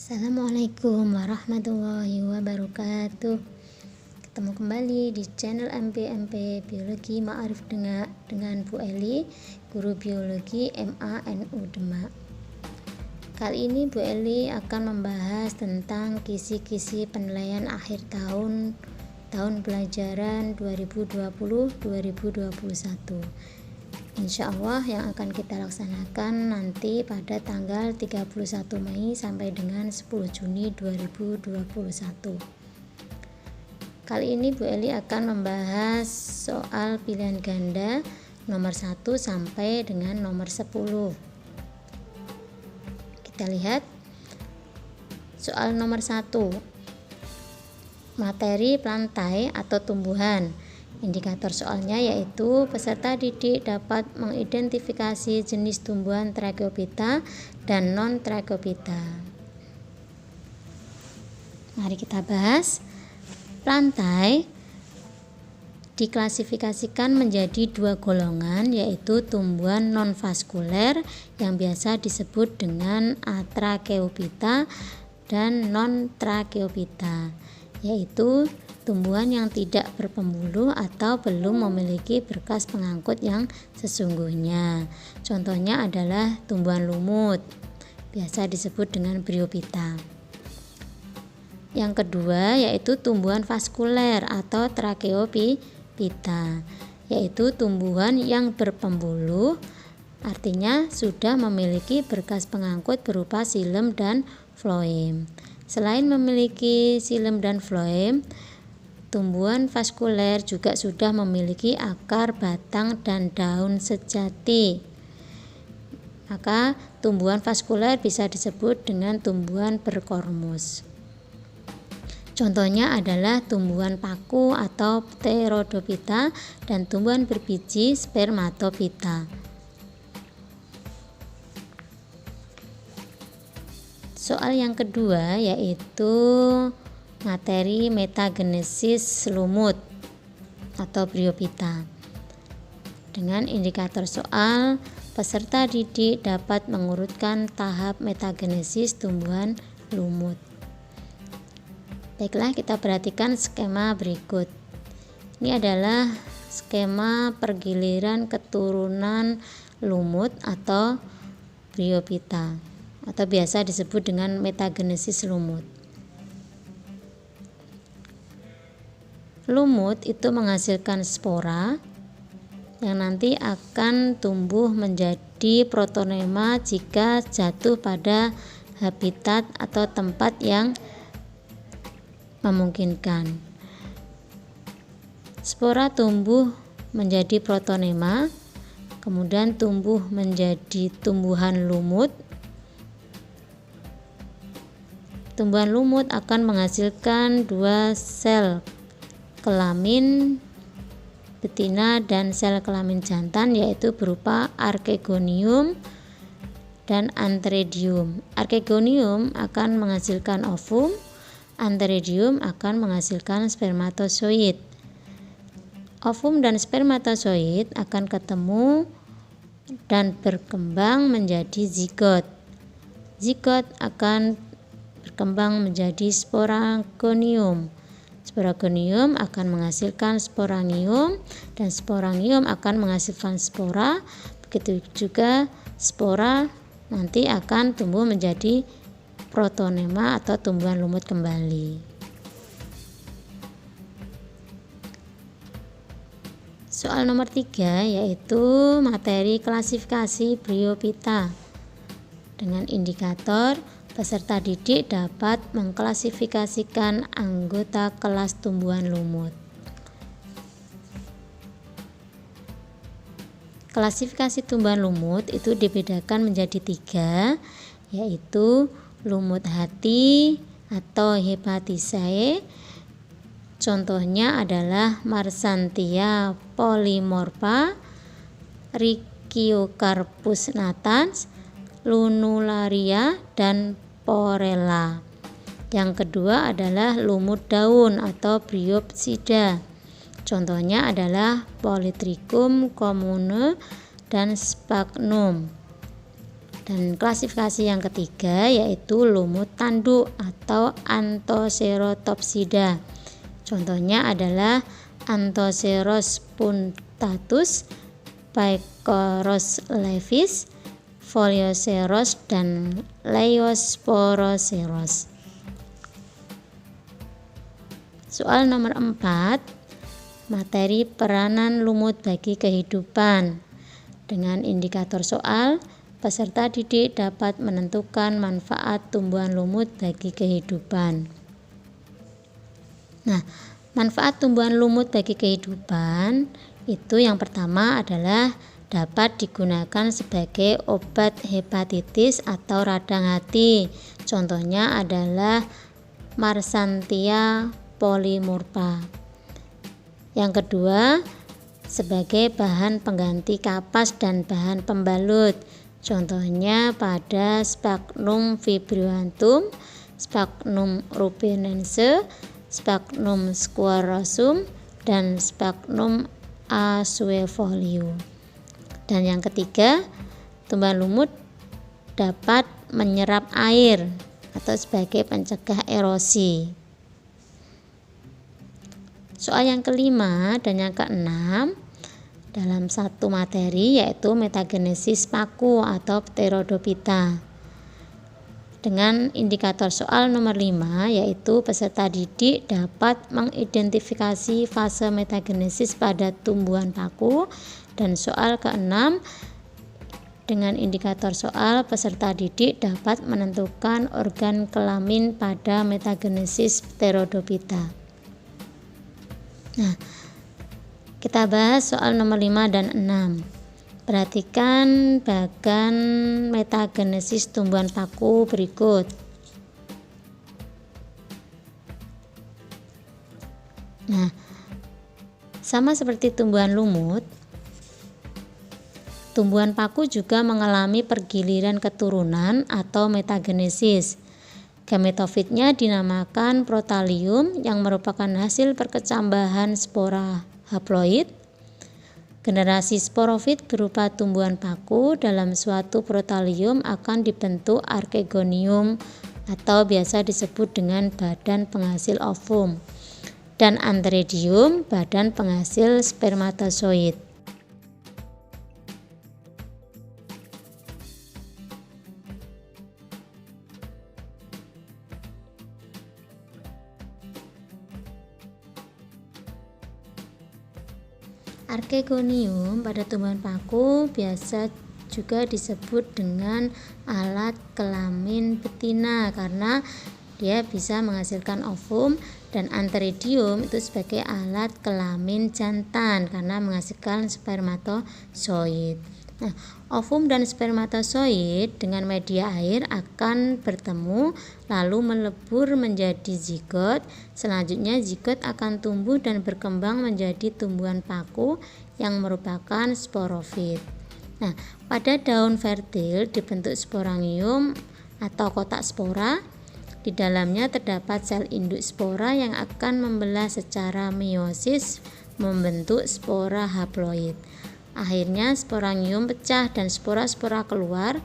Assalamualaikum warahmatullahi wabarakatuh. Ketemu kembali di channel MP Biologi Ma'arif dengan Bu Eli, guru biologi MA NU Demak. Kali ini Bu Eli akan membahas tentang kisi-kisi penilaian akhir tahun pelajaran 2020-2021. Insya Allah yang akan kita laksanakan nanti pada tanggal 31 Mei sampai dengan 10 Juni 2021. Kali ini Bu Eli akan membahas soal pilihan ganda nomor 1 sampai dengan nomor 10. Kita lihat soal nomor 1. Materi plantae atau tumbuhan. Indikator soalnya yaitu peserta didik dapat mengidentifikasi jenis tumbuhan Tracheophyta dan non-Tracheophyta. Mari kita bahas. Plantae diklasifikasikan menjadi dua golongan, yaitu tumbuhan non-vaskuler yang biasa disebut dengan Atracheophyta dan non-Tracheophyta, yaitu tumbuhan yang tidak berpembuluh atau belum memiliki berkas pengangkut yang sesungguhnya. Contohnya adalah tumbuhan lumut, biasa disebut dengan Bryophyta. Yang kedua yaitu tumbuhan vaskuler atau Tracheophyta, yaitu tumbuhan yang berpembuluh, artinya sudah memiliki berkas pengangkut berupa xilem dan floem. Selain memiliki xilem dan floem, tumbuhan vaskuler juga sudah memiliki akar, batang, dan daun sejati. Maka tumbuhan vaskuler bisa disebut dengan tumbuhan berkormus. Contohnya adalah tumbuhan paku atau Pteridophyta dan tumbuhan berbiji Spermatophyta. Soal yang kedua yaitu materi metagenesis lumut atau Bryophyta. Dengan indikator soal, peserta didik dapat mengurutkan tahap metagenesis tumbuhan lumut. Baiklah, kita perhatikan skema berikut. Ini adalah skema pergiliran keturunan lumut atau Bryophyta atau biasa disebut dengan metagenesis lumut. Lumut itu menghasilkan spora yang nanti akan tumbuh menjadi protonema jika jatuh pada habitat atau tempat yang memungkinkan. Spora tumbuh menjadi protonema, kemudian tumbuh menjadi tumbuhan lumut. Tumbuhan lumut akan menghasilkan dua sel kelamin betina dan sel kelamin jantan, yaitu berupa archegonium dan antheridium. Archegonium akan menghasilkan ovum, antheridium akan menghasilkan spermatozoid. Ovum dan spermatozoid akan ketemu dan berkembang menjadi zigot. Zigot akan berkembang menjadi sporangonium. Sporangonium akan menghasilkan sporangium dan sporangium akan menghasilkan spora. Begitu juga spora nanti akan tumbuh menjadi protonema atau tumbuhan lumut kembali. Soal nomor 3 yaitu materi klasifikasi Bryophyta. Dengan indikator, peserta didik dapat mengklasifikasikan anggota kelas tumbuhan lumut. Klasifikasi tumbuhan lumut itu dibedakan menjadi 3, yaitu lumut hati atau Hepaticae. Contohnya adalah Marsanthia polymorpha, Rhiciocarpus natans, Lunularia, dan Porella. Yang kedua adalah lumut daun atau Bryopsida. Contohnya adalah Polytrichum commune dan Sphagnum. Dan klasifikasi yang ketiga yaitu lumut tanduk atau Anthocerotopsida. Contohnya adalah Anthoceros punctatus, Phycoros levis, Folioceros, dan Leiosporoceros. Soal nomor 4, materi peranan lumut bagi kehidupan. Dengan indikator soal, peserta didik dapat menentukan manfaat tumbuhan lumut bagi kehidupan. Nah, manfaat tumbuhan lumut bagi kehidupan itu yang pertama adalah dapat digunakan sebagai obat hepatitis atau radang hati. Contohnya adalah Marsanthia polymorpha. Yang kedua, sebagai bahan pengganti kapas dan bahan pembalut. Contohnya pada Sphagnum vibrio-anthum, Sphagnum rubinense, Sphagnum squarosum, dan Sphagnum acuifolia. Dan yang ketiga, tumbuhan lumut dapat menyerap air atau sebagai pencegah erosi. Soal yang kelima dan yang keenam dalam satu materi yaitu metagenesis paku atau Pterodophyta. Dengan indikator soal nomor 5 yaitu peserta didik dapat mengidentifikasi fase metagenesis pada tumbuhan paku, dan soal ke-6 dengan indikator soal peserta didik dapat menentukan organ kelamin pada metagenesis Pterodophyta. Nah, kita bahas soal nomor 5 dan 6. Perhatikan bagan metagenesis tumbuhan paku berikut. Nah, sama seperti tumbuhan lumut, tumbuhan paku juga mengalami pergiliran keturunan atau metagenesis. Gametofitnya dinamakan protalium yang merupakan hasil perkecambahan spora haploid. Generasi sporofit berupa tumbuhan paku dalam suatu protalium akan dibentuk archegonium atau biasa disebut dengan badan penghasil ovum, dan antheridium badan penghasil spermatozoid. Archegonium pada tumbuhan paku biasa juga disebut dengan alat kelamin betina karena dia bisa menghasilkan ovum, dan antheridium itu sebagai alat kelamin jantan karena menghasilkan spermatozoid. Nah, ovum dan spermatozoid dengan media air akan bertemu lalu melebur menjadi zigot. Selanjutnya zigot akan tumbuh dan berkembang menjadi tumbuhan paku yang merupakan sporofit. Nah, pada daun fertil dibentuk sporangium atau kotak spora. Di dalamnya terdapat sel induk spora yang akan membelah secara meiosis membentuk spora haploid. Akhirnya sporangium pecah dan spora-spora keluar.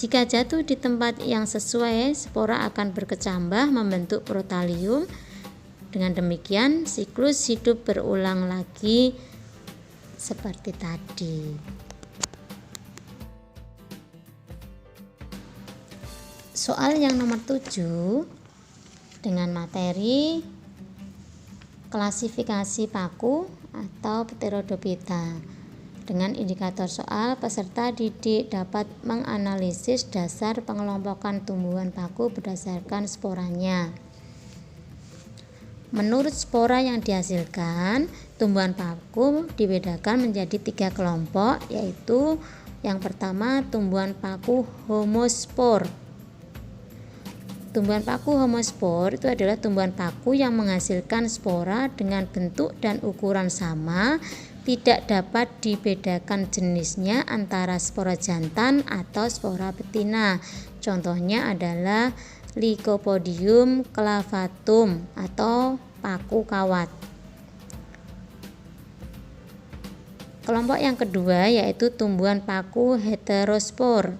Jika jatuh di tempat yang sesuai, spora akan berkecambah membentuk protalium. Dengan demikian, siklus hidup berulang lagi seperti tadi. Soal yang nomor 7 dengan materi klasifikasi paku atau Pterodophyta. Dengan indikator soal, peserta didik dapat menganalisis dasar pengelompokan tumbuhan paku berdasarkan sporanya. Menurut spora yang dihasilkan, tumbuhan paku dibedakan menjadi 3 kelompok, yaitu yang pertama tumbuhan paku homospor. Tumbuhan paku homospor itu adalah tumbuhan paku yang menghasilkan spora dengan bentuk dan ukuran sama. Tidak dapat dibedakan jenisnya antara spora jantan atau spora betina. Contohnya adalah Lycopodium clavatum atau paku kawat. Kelompok yang kedua yaitu tumbuhan paku heterospor.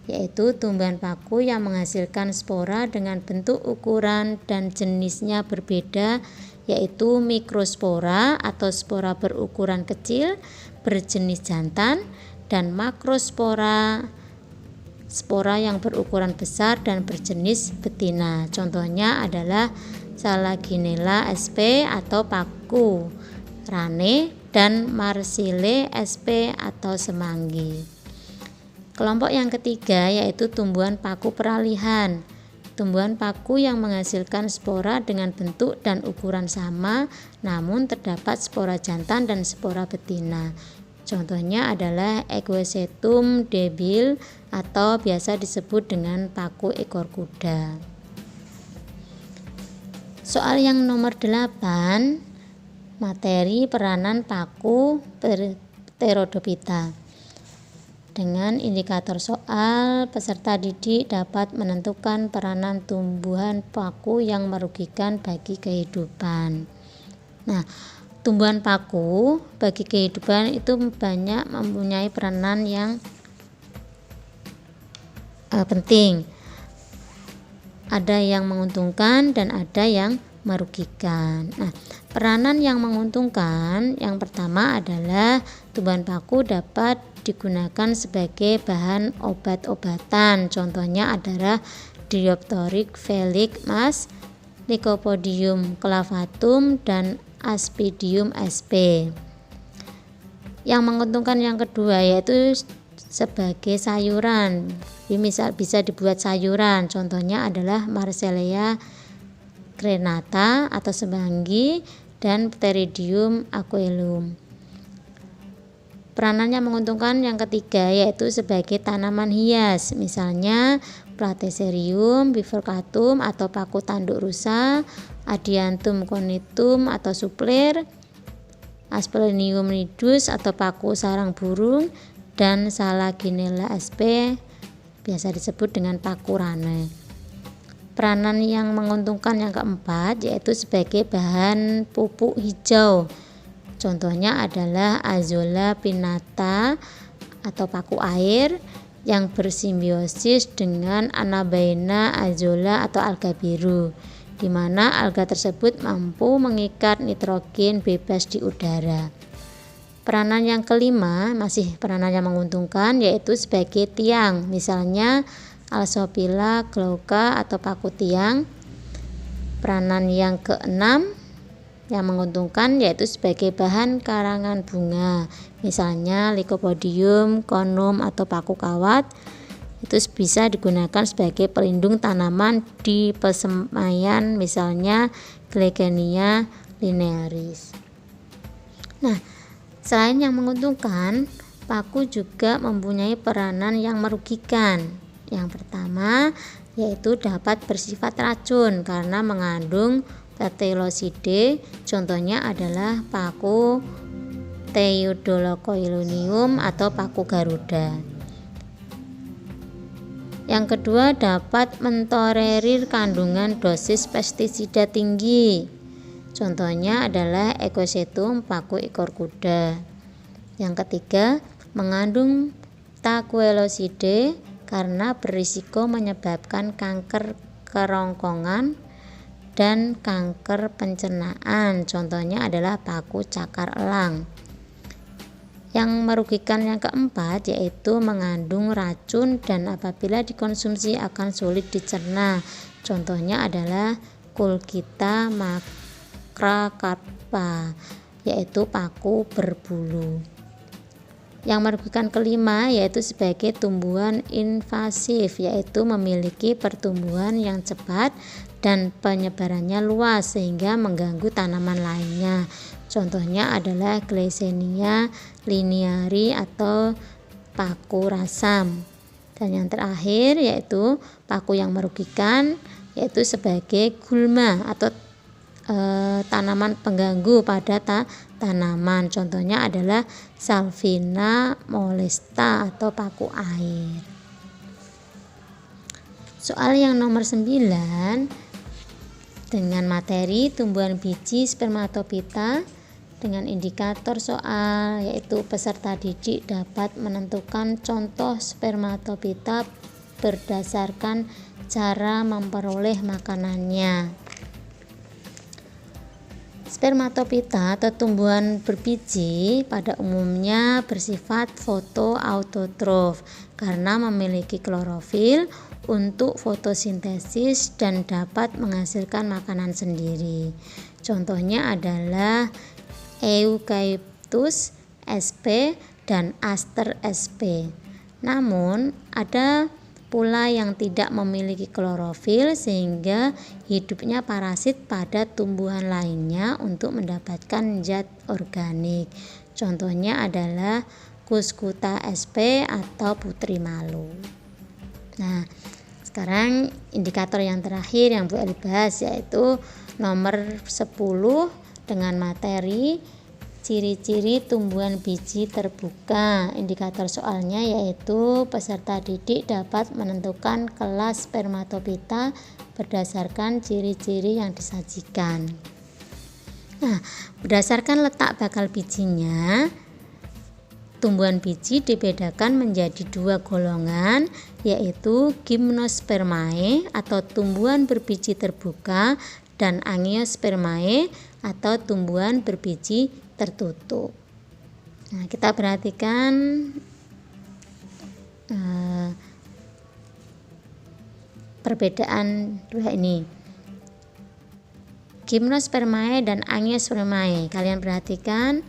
yaitu tumbuhan paku yang menghasilkan spora dengan bentuk, ukuran, dan jenisnya berbeda, yaitu mikrospora atau spora berukuran kecil berjenis jantan, dan makrospora spora yang berukuran besar dan berjenis betina. Contohnya adalah Salaginella sp atau paku rane dan Marsilea sp atau semanggi. Kelompok yang ketiga yaitu tumbuhan paku peralihan. Tumbuhan paku yang menghasilkan spora dengan bentuk dan ukuran sama, namun terdapat spora jantan dan spora betina. Contohnya adalah Equisetum debil atau biasa disebut dengan paku ekor kuda. Soal yang nomor 8, materi peranan paku Pteridophyta. Dengan indikator soal, peserta didik dapat menentukan peranan tumbuhan paku yang merugikan bagi kehidupan. Nah, tumbuhan paku bagi kehidupan itu banyak mempunyai peranan yang penting. Ada yang menguntungkan dan ada yang merugikan. Nah, peranan yang menguntungkan yang pertama adalah tumbuhan paku dapat digunakan sebagai bahan obat-obatan. Contohnya adalah Dioptorik Felix Mas, Lycopodium clavatum, dan Aspidium sp. Yang menguntungkan yang kedua yaitu sebagai sayuran. Bisa dibuat sayuran. Contohnya adalah Marsilea crenata atau semanggi dan Pteridium aquilum. Peranannya menguntungkan yang ketiga yaitu sebagai tanaman hias, misalnya Platycerium bifurcatum atau paku tanduk rusa, Adiantum cornutum atau suplir, Asplenium nidus atau paku sarang burung, dan Salaginella sp biasa disebut dengan paku rane. Peranan yang menguntungkan yang keempat yaitu sebagai bahan pupuk hijau. Contohnya adalah Azolla pinnata atau paku air yang bersimbiosis dengan Anabaena azolla atau alga biru, di mana alga tersebut mampu mengikat nitrogen bebas di udara. Peranan yang kelima masih peranan yang menguntungkan yaitu sebagai tiang, misalnya Alsopila glauca atau paku tiang. Peranan yang keenam yang menguntungkan yaitu sebagai bahan karangan bunga, misalnya Lycopodium conum atau paku kawat. Itu bisa digunakan sebagai pelindung tanaman di persemaian, misalnya Glegenia linearis. Nah, selain yang menguntungkan, paku juga mempunyai peranan yang merugikan. Yang pertama yaitu dapat bersifat racun karena mengandung Pteridophyta. Contohnya adalah paku Theodolocoilonium atau paku Garuda. Yang kedua dapat mentolerir kandungan dosis pestisida tinggi. Contohnya adalah Equisetum paku ekor kuda. Yang ketiga mengandung Tachyelosidae karena berisiko menyebabkan kanker kerongkongan dan kanker pencernaan. Contohnya adalah paku cakar elang. Yang merugikan yang keempat yaitu mengandung racun dan apabila dikonsumsi akan sulit dicerna. Contohnya adalah Culgita macracarpa, yaitu paku berbulu. Yang merugikan kelima yaitu sebagai tumbuhan invasif, yaitu memiliki pertumbuhan yang cepat dan penyebarannya luas sehingga mengganggu tanaman lainnya. Contohnya adalah Gleycenia lineari atau paku rasam. Dan yang terakhir yaitu paku yang merugikan yaitu sebagai gulma atau tanaman pengganggu pada tanaman. Contohnya adalah Salvina molesta atau paku air. Soal yang nomor 9 dengan materi tumbuhan biji spermatophyta dengan indikator soal yaitu peserta didik dapat menentukan contoh spermatophyta berdasarkan cara memperoleh makanannya. Spermatopita atau tumbuhan berbiji pada umumnya bersifat fotoautotrof karena memiliki klorofil untuk fotosintesis dan dapat menghasilkan makanan sendiri. Contohnya adalah Eucalyptus sp dan Aster sp. Namun ada pula yang tidak memiliki klorofil sehingga hidupnya parasit pada tumbuhan lainnya untuk mendapatkan zat organik. Contohnya adalah Cuscuta sp atau putri malu. Nah, sekarang indikator yang terakhir yang Bu Eli bahas yaitu nomor 10 dengan materi ciri-ciri tumbuhan biji terbuka. Indikator soalnya yaitu peserta didik dapat menentukan kelas spermatopita berdasarkan ciri-ciri yang disajikan. Nah, berdasarkan letak bakal bijinya, tumbuhan biji dibedakan menjadi dua golongan, yaitu Gymnospermae atau tumbuhan berbiji terbuka dan Angiospermae atau tumbuhan berbiji tertutup. Nah, kita perhatikan perbedaan dua ini, Gymnospermae dan Angiospermae. Kalian perhatikan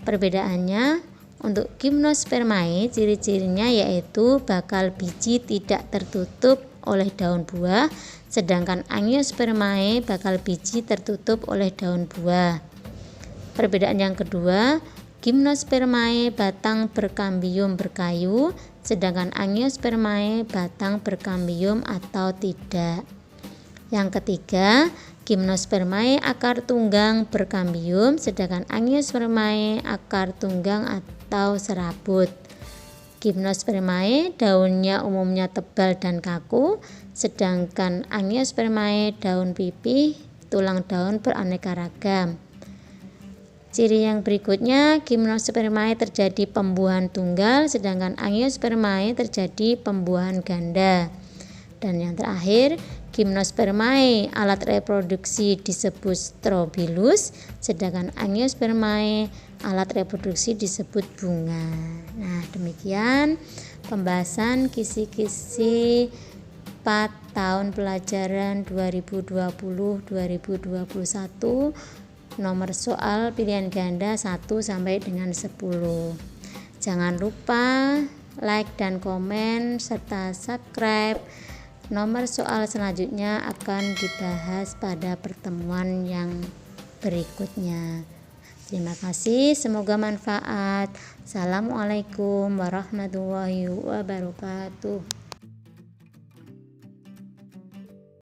perbedaannya. Untuk Gymnospermae, ciri-cirinya yaitu bakal biji tidak tertutup oleh daun buah, sedangkan Angiospermae bakal biji tertutup oleh daun buah. Perbedaan yang kedua, Gymnospermae batang berkambium berkayu, sedangkan Angiospermae batang berkambium atau tidak. Yang ketiga, Gymnospermae akar tunggang berkambium, sedangkan Angiospermae akar tunggang atau serabut. Gymnospermae daunnya umumnya tebal dan kaku, sedangkan Angiospermae daun pipih, tulang daun beraneka ragam. Ciri yang berikutnya, Gymnospermae terjadi pembuahan tunggal, sedangkan Angiospermae terjadi pembuahan ganda. Dan yang terakhir, Gymnospermae alat reproduksi disebut strobilus, sedangkan Angiospermae alat reproduksi disebut bunga. Nah, demikian pembahasan kisi-kisi 4 tahun pelajaran 2020-2021 nomor soal pilihan ganda 1 sampai dengan 10. Jangan lupa like dan komen serta subscribe. Nomor soal selanjutnya akan dibahas pada pertemuan yang berikutnya. Terima kasih, semoga manfaat. Assalamualaikum warahmatullahi wabarakatuh.